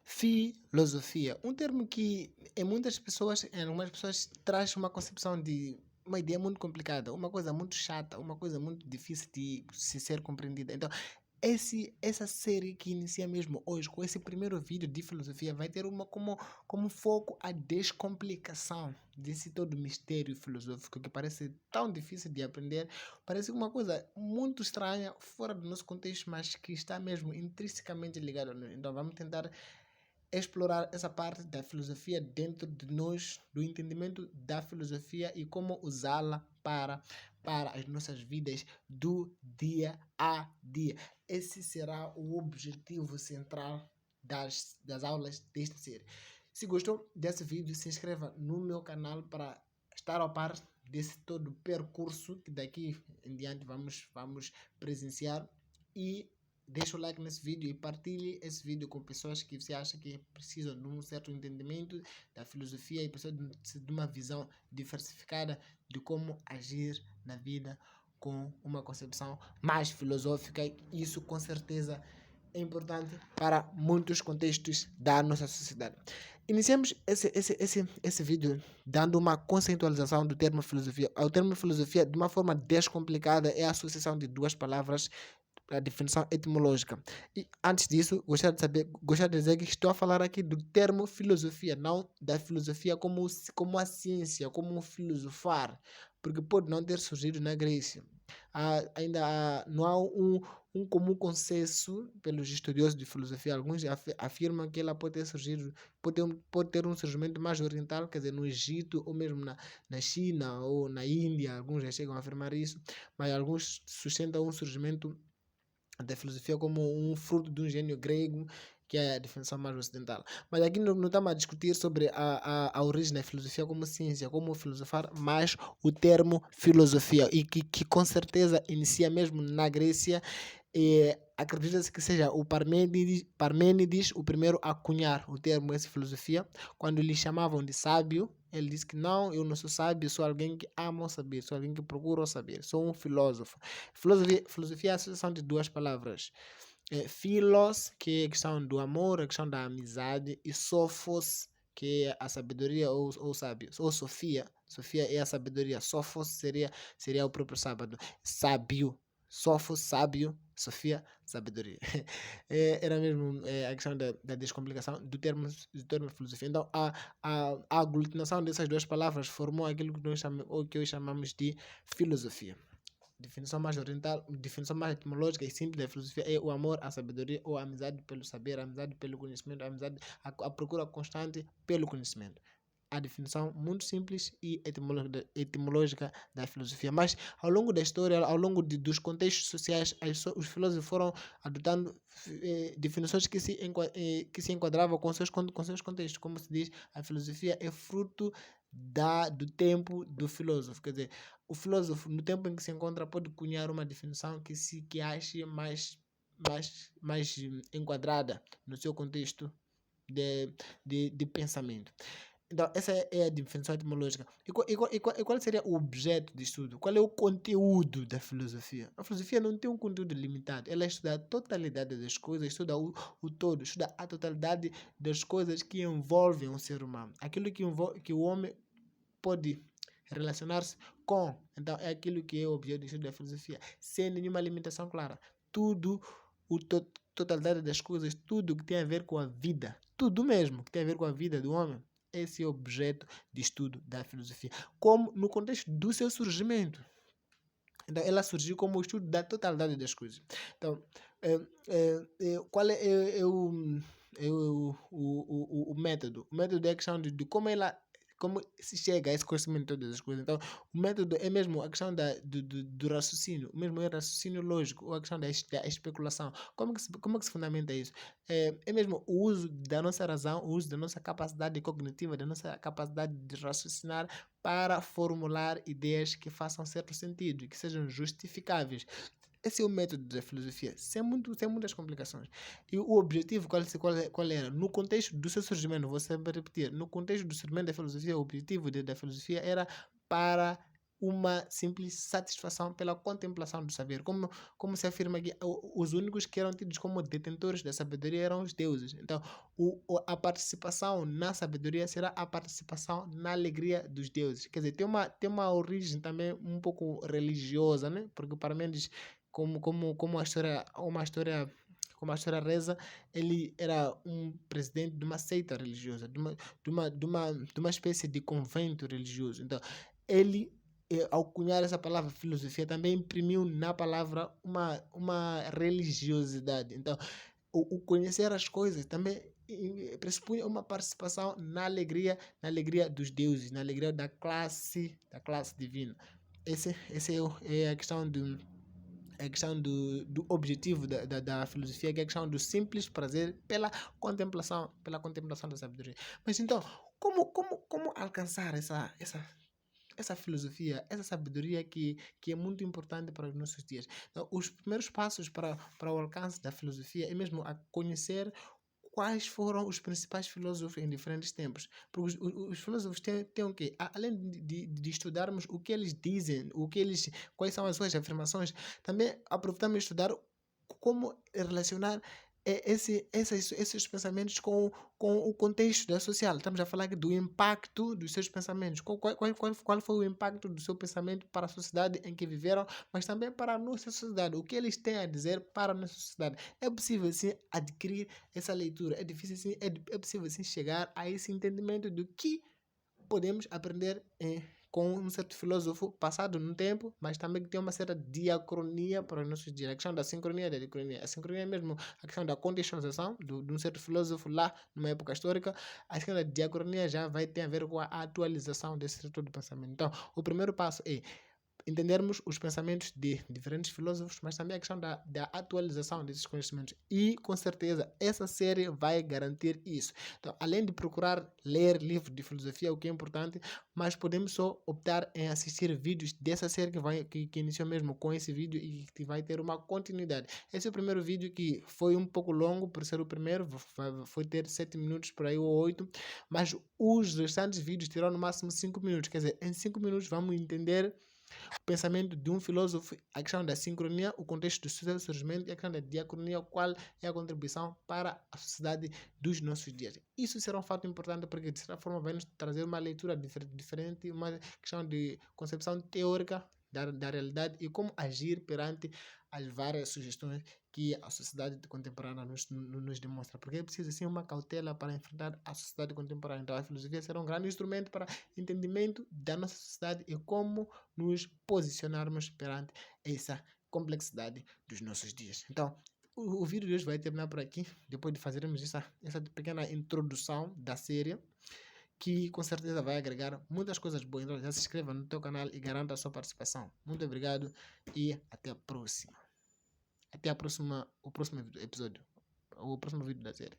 Filosofia, um termo que em algumas pessoas traz uma concepção de uma ideia muito complicada, uma coisa muito chata, uma coisa muito difícil de se ser compreendida. Então, essa série que inicia mesmo hoje, com esse primeiro vídeo de filosofia, vai ter como foco a descomplicação desse todo mistério filosófico que parece tão difícil de aprender, parece uma coisa muito estranha, fora do nosso contexto, mas que está mesmo intrinsecamente ligado a nós. Então, vamos tentar explorar essa parte da filosofia dentro de nós, do entendimento da filosofia e como usá-la para as nossas vidas do dia a dia. Esse será o objetivo central das aulas desta série. Se gostou desse vídeo, se inscreva no meu canal para estar ao par desse todo percurso que daqui em diante vamos presenciar, e deixa o like nesse vídeo e partilhe esse vídeo com pessoas que você acha que precisam de um certo entendimento da filosofia e precisam de uma visão diversificada de como agir na vida com uma concepção mais filosófica. Isso com certeza é importante para muitos contextos da nossa sociedade. Iniciamos esse vídeo dando uma conceitualização do termo filosofia. O termo filosofia, de uma forma descomplicada, é a associação de duas palavras, a definição etimológica. E antes disso, gostaria de dizer que estou a falar aqui do termo filosofia, não da filosofia como a ciência, como um filosofar, porque pode não ter surgido na Grécia. Não há um comum consenso pelos estudiosos de filosofia. Alguns afirmam que ela pode ter surgido, pode ter um surgimento mais oriental, quer dizer, no Egito ou mesmo na China ou na Índia. Alguns já chegam a afirmar isso, mas alguns sustentam um surgimento da filosofia como um fruto de um gênio grego, que é a definição mais ocidental. Mas aqui não estamos a discutir sobre a origem da filosofia como ciência, como filosofar, mas o termo filosofia, e que com certeza inicia mesmo na Grécia. Acredita-se que seja o Parmênides o primeiro a cunhar o termo essa filosofia. Quando lhe chamavam de sábio, ele disse que não, eu não sou sábio, sou alguém que ama o saber, sou alguém que procura o saber, sou um filósofo. Filosofia é a associação de duas palavras. Philos, que é a questão do amor, a questão da amizade, e Sophos, que é a sabedoria ou sábio, ou Sofia. Sofia é a sabedoria, Sophos seria o próprio sábio. Sophos, sábio, Sofia, sabedoria. Era mesmo a questão da descomplicação do termo filosofia. Então, a aglutinação dessas duas palavras formou aquilo que hoje chamamos de filosofia. Definição mais oriental, definição mais etimológica e simples da filosofia é o amor à sabedoria ou a amizade pelo saber, a amizade pelo conhecimento, a procura constante pelo conhecimento. A definição muito simples e etimológica da filosofia. Mas ao longo da história, ao longo dos contextos sociais, os filósofos foram adotando definições que se enquadravam com seus contextos. Como se diz, a filosofia é fruto do tempo do filósofo. Quer dizer, o filósofo, no tempo em que se encontra, pode cunhar uma definição que ache mais enquadrada no seu contexto de pensamento. Então, essa é a definição etimológica. E qual seria o objeto de estudo? Qual é o conteúdo da filosofia? A filosofia não tem um conteúdo limitado. Ela estuda a totalidade das coisas, estuda o todo, estuda a totalidade das coisas que envolvem o ser humano. Aquilo que o homem pode relacionar-se com. Então, é aquilo que é o objeto de estudo da filosofia, sem nenhuma limitação clara. Tudo, totalidade das coisas, tudo que tem a ver com a vida, tudo mesmo que tem a ver com a vida do homem, esse é o objeto de estudo da filosofia, como no contexto do seu surgimento. Então, ela surgiu como o estudo da totalidade das coisas. Então, qual é o método? O método é a questão de como se chega a esse conhecimento de todas as coisas. Então, o método é mesmo a questão do raciocínio, o mesmo é o raciocínio lógico, ou a questão da especulação. Como que se fundamenta isso? É mesmo o uso da nossa razão, o uso da nossa capacidade cognitiva, da nossa capacidade de raciocinar para formular ideias que façam certo sentido e que sejam justificáveis. Esse é o método da filosofia, sem muitas complicações. E o objetivo, qual era? No contexto do seu surgimento, vou sempre repetir, no contexto do surgimento da filosofia, o objetivo da filosofia era para uma simples satisfação pela contemplação do saber. Como se afirma que os únicos que eram tidos como detentores da sabedoria eram os deuses. Então, a participação na sabedoria será a participação na alegria dos deuses. Quer dizer, tem uma origem também um pouco religiosa, né? Porque Parmênides, como a história reza, ele era um presidente de uma seita religiosa, de uma espécie de convento religioso. Então, ele, ao cunhar essa palavra filosofia, também imprimiu na palavra uma religiosidade. Então, o conhecer as coisas também pressupõe uma participação na alegria dos deuses, na alegria da classe divina. Esse é a questão do objetivo da filosofia, que é a questão do simples prazer pela contemplação da sabedoria. Mas então, como alcançar essa filosofia, essa sabedoria que é muito importante para os nossos dias? Então, os primeiros passos para o alcance da filosofia é mesmo a conhecer quais foram os principais filósofos em diferentes tempos. Porque os filósofos têm o quê? Além de estudarmos o que eles dizem, quais são as suas afirmações, também aproveitamos de estudar como relacionar esses pensamentos com o contexto da social. Estamos a falar aqui do impacto dos seus pensamentos. Qual foi o impacto do seu pensamento para a sociedade em que viveram, mas também para a nossa sociedade. O que eles têm a dizer para a nossa sociedade. É possível, sim, adquirir essa leitura. É difícil, sim, é possível, sim, chegar a esse entendimento do que podemos aprender com um certo filósofo passado no tempo, mas também que tem uma certa diacronia para os nossos dias. A questão da sincronia e da diacronia. A sincronia é mesmo a questão da contextualização de um certo filósofo lá numa época histórica. A questão da diacronia já vai ter a ver com a atualização desse setor de pensamento. Então, o primeiro passo é entendermos os pensamentos de diferentes filósofos, mas também a questão da atualização desses conhecimentos. E, com certeza, essa série vai garantir isso. Então, além de procurar ler livros de filosofia, o que é importante, mas podemos só optar em assistir vídeos dessa série que iniciou mesmo com esse vídeo e que vai ter uma continuidade. Esse é o primeiro vídeo, que foi um pouco longo por ser o primeiro, foi ter 7 minutos por aí ou 8, mas os restantes vídeos terão no máximo 5 minutos. Quer dizer, em 5 minutos vamos entender o pensamento de um filósofo, a questão da sincronia, o contexto do seu surgimento e a questão da diacronia, qual é a contribuição para a sociedade dos nossos dias. Isso será um fato importante, porque de certa forma vai nos trazer uma leitura diferente, uma questão de concepção teórica da realidade e como agir perante as várias sugestões que a sociedade contemporânea nos demonstra. Porque é preciso, sim, uma cautela para enfrentar a sociedade contemporânea. Então, a filosofia será um grande instrumento para entendimento da nossa sociedade e como nos posicionarmos perante essa complexidade dos nossos dias. Então, o vídeo de hoje vai terminar por aqui, depois de fazermos essa pequena introdução da série, que com certeza vai agregar muitas coisas boas. Então, já se inscreva no teu canal e garanta a sua participação. Muito obrigado e até a próxima. Até o próximo episódio, o próximo vídeo da série.